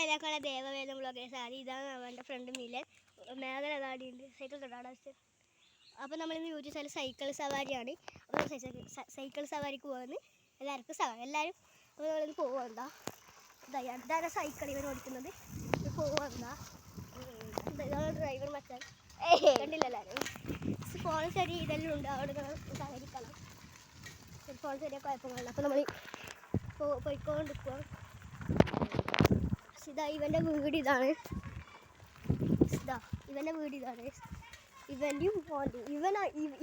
എല്ലാവർക്കും ദേവവേദം ബ്ലോഗേഴ്സ് ആണ്. ഇതാണ് അവൻ്റെ ഫ്രണ്ട് മിലൻ. മേഖല അതാടിയുണ്ട് സൈക്കിൾ തൊട്ടാണ് വെച്ച്. അപ്പോൾ നമ്മളിന്ന് യൂട്യൂബ് ചാനൽ സൈക്കിൾ സവാരിയാണ്. അപ്പോൾ സൈക്കിൾ സവാരിക്ക് പോകുന്നത് എല്ലാവർക്കും എല്ലാവരും അപ്പോൾ നമ്മളിന്ന് പോകുമെന്താ ഇതാണ് സൈക്കിൾ ഇവൻ ഓടിക്കുന്നത്. പോകുമെന്താ ഇതാണ് ഡ്രൈവർ മച്ചാൻ കണ്ടില്ല. എല്ലാവരും ഫോൺ ശരി ഇതെല്ലാം ഉണ്ട്. അവിടെ സഹകരിക്കണം. ഫോൺ ശരിയാ കുഴപ്പമില്ല. അപ്പോൾ നമ്മൾ പോയിക്കൊണ്ടിരിക്കുക. ഇതാ ഇവൻ്റെ വീട് ഇതാണ്. ഇവൻ്റെ വീട് ഇതാണ്. ഇവൻ്റെയും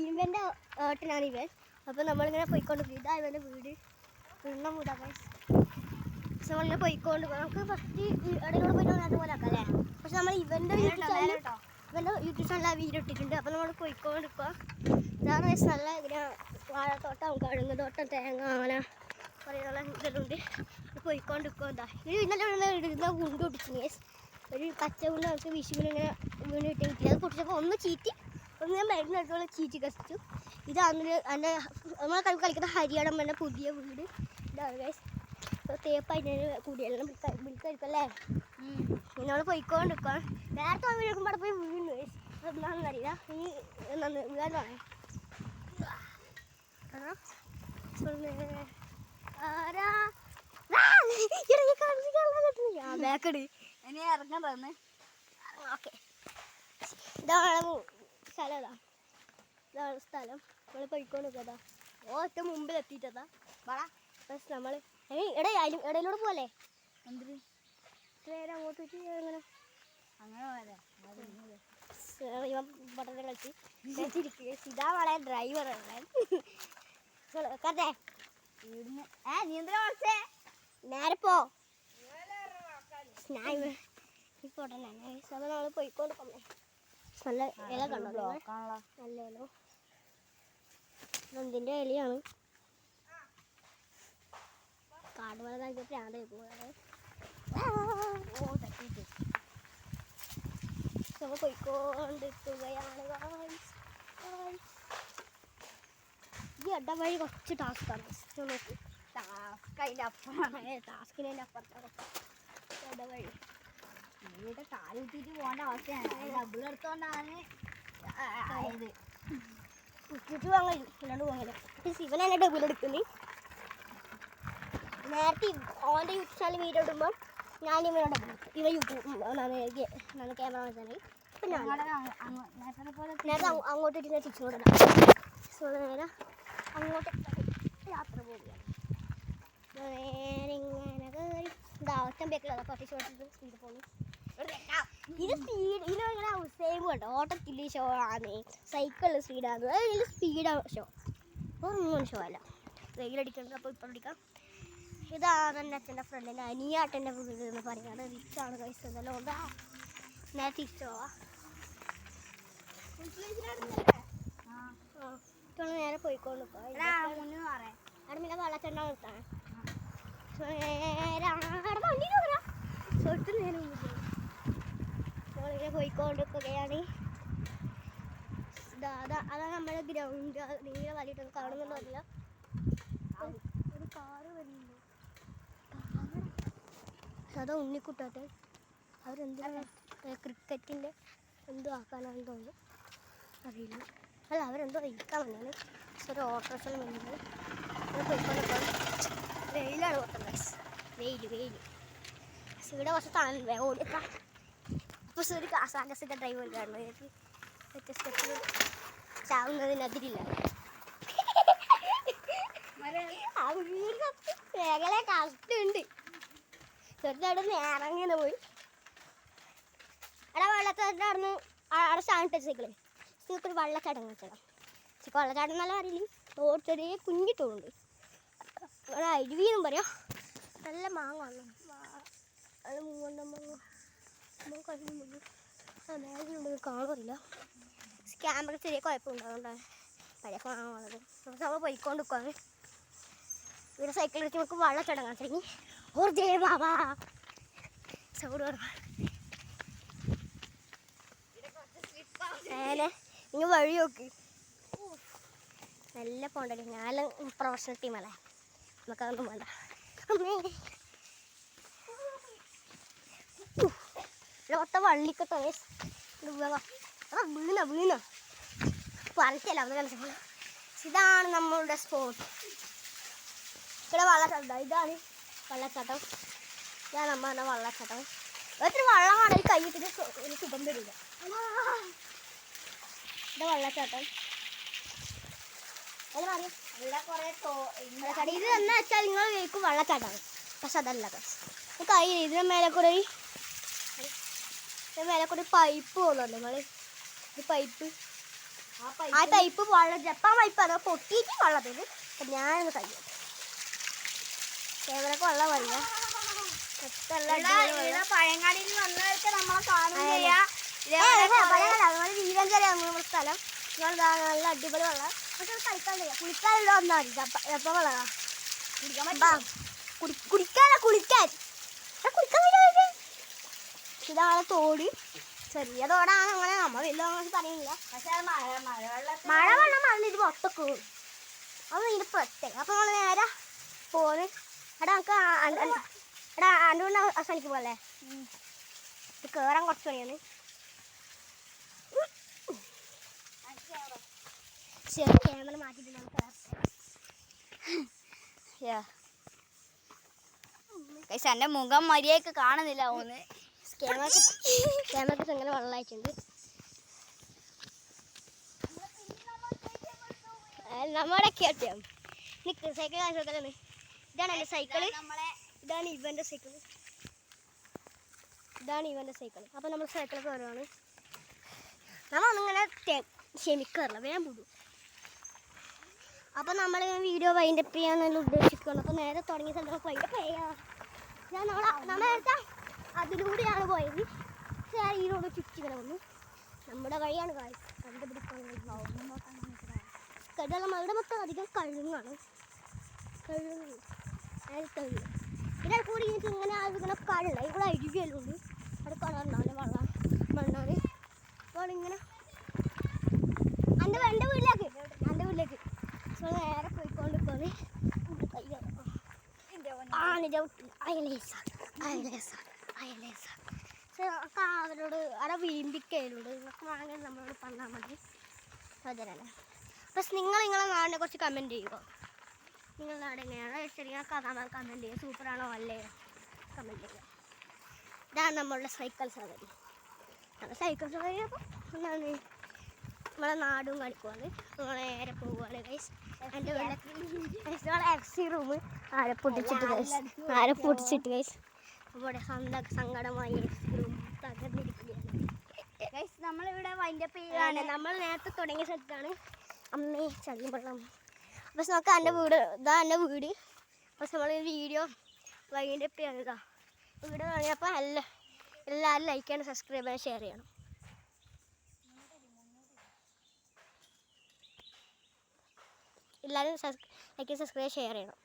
ഇവൻ്റെ ഏട്ടനാണ് ഇവൻ. അപ്പോൾ നമ്മളിങ്ങനെ പോയിക്കൊണ്ടിരിക്കും. ഇതാ ഇവൻ്റെ വീട്. എണ്ണം കൂടാ പക്ഷെ നമ്മളിങ്ങനെ പോയിക്കൊണ്ട് നമുക്ക് ഫസ്റ്റ് ഇടയിലൂടെ പോയിട്ട് അതുപോലെ ആക്കാം അല്ലേ. പക്ഷെ നമ്മൾ ഇവൻ്റെ യൂട്യൂബ് ചാനൽ വീഡിയോ ഇട്ടിട്ടുണ്ട്. അപ്പോൾ നമ്മൾ പോയിക്കൊണ്ടിരിക്കുക. ഇതാണ് നല്ല ഇങ്ങനെ വാഴത്തോട്ടം, കഴുങ്ങ് തോട്ടം, തേങ്ങ, അങ്ങനെ കുറേ നല്ല ഇതെല്ലാം ഉണ്ട്. പോയിക്കൊണ്ടിരിക്കുക. എന്താ ഇത് ഇന്നലെ ഇടുന്ന ഗുണ്ട് പൊട്ടിച്ചു. ഒരു പച്ച ഗുണ്ട് നമുക്ക് വിഷുവിന് ഇങ്ങനെ വീണ് കിട്ടി. അത് പൊട്ടിച്ചപ്പോൾ ഒന്ന് ചീറ്റി ഒന്ന് ഞാൻ മരുന്നെടുത്തോളം ചീറ്റി കസിച്ചു. ഇതാണ് എൻ്റെ നമ്മളെ കളിക്കുന്ന ഹരിയാടമ്മൻ്റെ പുതിയ വീട്. ഇതാണ് ഗൈസ്. തേപ്പ് അതിന് കൂടിയെല്ലാം വിളിക്കായിരിക്കും അല്ലേ. നമ്മൾ പോയിക്കൊണ്ടിരിക്കുക. നേരത്തെ വീഴുമ്പോൾ അവിടെ പോയി വീണു ഗൈസ്. എന്താണെന്നറിയില്ല. ഈ വീഴാനാണ് ബാക്കട് ഇനി ഇറങ്ങാൻ പറഞ്ഞേ. ഓക്കെ ഇതാണ് സ്ഥലം. ഇതാണ് സ്ഥലം. നമ്മൾ പോയിക്കൊണ്ട് നിൽക്കതാ. ഒറ്റ മുമ്പിൽ എത്തിയിട്ടതാ. ബസ് നമ്മൾ ഇടയിലൂടെ പോലെ എന്തിന് നേരെ അങ്ങോട്ട് എങ്ങനെ അങ്ങനെ ഇവൻ പട്ടത്തെ കളിച്ചിരിക്കുക. ഇതാ വളരെ ഡ്രൈവർ കറേ ഇവിടുന്ന് നീന്തല വളച്ചേ നേരെ പോ. ഞാൻ പോട്ടെ നമ്മൾ പോയിക്കൊണ്ട് പോന്നേ. നല്ല ഇല കണ്ടോ? നല്ല ഇല. എന്തിൻ്റെ ഇലയാണ്? കാടുമല കഴിച്ച പ്രാന്ത് തട്ടിയിട്ട് നമ്മൾ പോയിക്കൊണ്ടിരിക്കുകയാണ്. ഈ ഇടവഴി കുറച്ച് ടാസ്ക്കാണ്. നോക്ക് ടാസ്ക് അതിൻ്റെ അപ്പുറമാണ്. ടാസ്കിൻ്റെ അപ്പുറത്താണ് ഇടവഴി. ഇവിടെ കാലുകുത്തിയിട്ട് പോകേണ്ട അവസ്ഥയാണ്. ഡബിൾ എടുത്തോണ്ടാണ് ആയത്. കുത്തിട്ട് വാങ്ങി ഇല്ലാണ്ട് പോകില്ല. ശിവനല്ല ഡബിൾ എടുക്കുന്നത്. നേരത്തെ ഓൻ്റെ യൂട്യൂബ് ചാനൽ വീഡിയോ ഇടുമ്പോൾ ഞാൻ ഇവനോട് ഇവൻ യൂട്യൂബ് ക്യാമറ വെച്ചാൽ പിന്നെ നേരത്തെ അങ്ങോട്ട് ഇട്ട് ഞാൻ തിരിച്ചോടാം. സോ നേരെ അങ്ങോട്ട് യാത്ര പോവുകയാണ്. നേരെ ഇങ്ങനെ കയറി ഒറ്റം ബേക്കിലാണ് കുറച്ച് സ്പീഡ് പോകുന്നു. ഇത് സ്പീഡ് ഇതിനിങ്ങനെ സെയിം കേട്ടോ. ഓട്ടത്തിൽ ഷോ ആണ്, സൈക്കിളിൽ സ്പീഡാണ്. ഇതിൽ സ്പീഡാണ് ഷോ. ഒന്നും ഷോ അല്ല. വെയിലടിക്കുന്നത്. അപ്പോൾ ഇപ്പോൾ അടിക്കാം. ഇതാണ് എൻ്റെ അച്ഛൻ്റെ ഫ്രണ്ടിൻ്റെ അനിയാട്ടൻ്റെ വീട് എന്ന് പറയുന്നത്. റിച്ചാണ് കഴിച്ചത്. എന്തെല്ലാം കൊണ്ടാ നേരെ തിരിച്ചു പോവാം. നേരെ പോയിക്കൊണ്ട് അവിടെ വെള്ളച്ചെണ്ണ നിർത്താൻ തൊട്ട് നേരം നമ്മളിങ്ങനെ പോയിക്കൊണ്ടിരിക്കുകയാണ്. അതാണ് നമ്മുടെ ഗ്രൗണ്ട്. നീല വലിയിട്ടൊന്നും കാണുന്നുണ്ടോ അറിയില്ല. ഒരു കാറ് വരുന്നുണ്ട്. അതാ ഉണ്ണിക്കുട്ടാട്ടെ. അവരെന്താണ് ക്രിക്കറ്റിൻ്റെ എന്തോ ആക്കാനാണെന്ന് തോന്നുന്നു. അറിയില്ല. അല്ല അവരെന്തോ ഇരിക്കാൻ വന്നാണ്. ഒരു ഓട്ടോറിക്ഷ വരുന്നത്. പോയിക്കൊണ്ടിരിക്കാൻ വെയിലാണ് ഓട്ടം. വെയിൽ ഇവിടെ കുറച്ച് തണൽ ഓടിയെത്താം. അപ്പോൾ ഒരു കാസാഗസിൻ്റെ ഡ്രൈവർ കാണുന്നത് വ്യത്യസ്തത്തിൽ ചാവുന്നതിനെതിരില്ല. ആ വീട് മേഖല കഷ്ടമുണ്ട്. ചെറുതവിടെ നിന്ന് ഇറങ്ങിയെന്ന് പോയി. അവിടെ വെള്ളച്ചാട്ടം നടന്ന് അവിടെ സ്റ്റാൻഡ് സൈക്കിള് ഒരു വെള്ളച്ചാട്ടം വെച്ചടാം. പക്ഷെ വെള്ളച്ചാട്ടം നല്ല അറിയില്ല. തോട് ചെറിയ കുഞ്ഞിട്ടോടുണ്ട്. ഇവിടെ അരുവിയെന്നും പറയാം. നല്ല മാങ്ങ വന്നു. നല്ല മൂന്നുണ്ട് കാണുന്നില്ല. ക്യാമറ ചെറിയ കുഴപ്പമുണ്ടാകുകൊണ്ടാണ് പഴയ ഫോണാണുള്ളത്. നമ്മൾ പോയിക്കൊണ്ടിരിക്കുകയാണ്. ഇവിടെ സൈക്കിൾ വെച്ച് നമുക്ക് വെള്ളച്ചാട്ടം കാണാൻ തുടങ്ങി. ഓർ ജയ ബാബാ സൗണ്ട് പറഞ്ഞു. അങ്ങനെ നിങ്ങൾ വഴി നോക്കി നല്ല പോണ്ടല്ലേ. ഞാൻ പ്രൊഫഷണൽ ടീമല്ലേ, നമുക്കതൊന്നും വേണ്ട. ഇവിടെ മൊത്തം വള്ളിക്കെട്ടോ വീണ പറിച്ചല്ല അത് കളിച്ചപ്പോൾ ഇതാണ് നമ്മളുടെ സ്പോട്ട്. ഇവിടെ വെള്ളച്ചാട്ടം, ഇതാണ് വെള്ളച്ചാട്ടം. ഇതാണ് നമ്മൾ പറഞ്ഞ വെള്ളച്ചാട്ടം. ഒത്തിരി വെള്ളമാണ് ഈ കൈയിട്ടിട്ട് ഒരു സുഖം വരില്ല. ഇത് വെള്ളച്ചാട്ടം. അത് പറയാം ഇത് എന്ന് വെച്ചാൽ നിങ്ങൾ കേൾക്കും വെള്ളച്ചാട്ടമാണ്, പക്ഷെ അതല്ല. കൈ ഇതിന് മേലെ കൂടെ പൈപ്പ് പോകുന്നുണ്ട്. നിങ്ങൾ ഈ പൈപ്പ് ആ പൈപ്പ് വെള്ളം ജപ്പാൻ പൈപ്പ് അതോ പൊട്ടിയിട്ട് വെള്ളത്തിൽ ഞാനൊന്ന് കഴിയും. ക്യാമറക്ക് വെള്ളം വരില്ല. പഴങ്ങാടിയിൽ വന്നവർക്ക് നമ്മളെ കാണുകയാ. അതുപോലെ വീരഞ്ചേരി നമ്മുടെ സ്ഥലം. നല്ല അടിപൊളി വെള്ളം. പക്ഷെ കളിക്കാൻ കഴിയാം. കുളിക്കാനുള്ള വന്നാൽ മതി. എപ്പോൾ വെള്ളമാണ് കുടിക്കാൻ കുളിക്കാൻ ഇതാണ് തോട്. ചെറിയ തോടാണ്. അങ്ങനെ നമ്മൾ വലിയ പറയുന്നില്ല. പക്ഷെ മഴ വെള്ളം വന്ന് ഇത് മൊത്തക്ക് അത് ഇതിൻ്റെ പ്രത്യേകം. അപ്പം നമ്മൾ നേരെ പോന്ന് എടാ നമുക്ക് എടാ അണ്ടുകൊണ്ട് അവസാനിക്കും പോലെ ഇത് കയറാൻ കുറച്ച് പണിയാണ്. ശരി ക്യാമറ മാറ്റിയിട്ട് നമുക്ക് എന്റെ മുഖം മര്യാദക്ക് കാണുന്നില്ല. ഒന്ന് ക്യാമറക്ക് ഇങ്ങനെ വെള്ളമായിട്ടുണ്ട്. നമ്മുടെ കേട്ടോ സൈക്കിൾ കാണിച്ചാണ്. ഇതാണ് എൻ്റെ സൈക്കിള്. ഇതാണ് ഇവൻ്റെ സൈക്കിള്. അപ്പം നമ്മൾ സൈക്കിളൊക്കെ വരുവാണ്. നമ്മളൊന്നിങ്ങനെ ക്ഷമിക്കാറില്ല, വേഗം പോടും. അപ്പം നമ്മൾ വീഡിയോ വൈൻഡപ്പ് ചെയ്യാന്നുള്ള ഉദ്ദേശിക്കുകയാണ്. അപ്പോൾ നേരെ തുടങ്ങിയ സ്ഥലത്ത് വൈൻഡപ്പ് ചെയ്യാം. നമ്മളെടുത്ത അതിലൂടെയാണ് പോയത്. പക്ഷേ ഇതിനോട് ചുറ്റിങ്ങനെ വന്നു. നമ്മുടെ വഴിയാണ് കണ്ടുപിടിക്കാൻ ഇവിടെ മൊത്തം അധികം കഴുങ്ങാണ്. പിന്നെ കൂടി ഇങ്ങനെ ഇങ്ങനെ കള്ള ഇവിടെ അരുവിയെല്ലാം അവിടെ കളറുണ്ടാവില്ല വെള്ളം മണ്ണാണ്. അപ്പോൾ ഇങ്ങനെ എൻ്റെ വീട്ടിലേക്ക് നേരെ പോയിക്കൊണ്ട് പോന്ന് അവരോട് അവിടെ വീമ്പിക്കയിലുണ്ട്. നിങ്ങൾക്ക് വേണമെങ്കിൽ നമ്മളോട് പറഞ്ഞാൽ മതി. അതല്ലേ. പക്ഷെ നിങ്ങളെ നാടിനെ കുറിച്ച് കമൻറ്റ് ചെയ്യുമോ? നിങ്ങളുടെ നാട് എങ്ങനെയാണ്? ശരി കമൻറ്റ് ചെയ്യുക. സൂപ്പറാണോ അല്ലേ കമൻറ്റ് ചെയ്യുക. ഇതാണ് നമ്മളുടെ സൈക്കിൾ സവാരി. സൈക്കിൾ സവാരി അപ്പോൾ എന്താണ് നമ്മളെ നാടും കളിക്കുവാണ്. നമ്മൾ നേരെ പോവുകയാണ് ഗൈസ്. എൻ്റെ വീട്ടിൽ FC റൂം ആരെ പൊട്ടിച്ചിട്ട് ഗൈസ്. അവിടെ സങ്കടമായി FC റൂം തകർന്നിരിക്കുകയാണ് ഗൈസ്. നമ്മളിവിടെ വൈൻഡപ്പ് ചെയ്യുകയാണ്. നമ്മൾ നേരത്തെ തുടങ്ങിയ സ്ഥലത്താണ്. അമ്മേ ചളിയും വെള്ളം. പക്ഷെ നമുക്ക് എൻ്റെ വീട് എൻ്റെ വീട്. പക്ഷെ നമ്മൾ വീഡിയോ വൈൻഡപ്പ് ചെയ്യുക. വീഡിയോ തുടങ്ങിയപ്പോൾ എല്ലാവരും ലൈക്ക് ചെയ്യണം, സബ്സ്ക്രൈബ് ചെയ്യണം, ഷെയർ ചെയ്യണം. എല്ലാവരും ലൈക്ക് സബ്സ്ക്രൈബ് ഷെയർ ചെയ്യണം.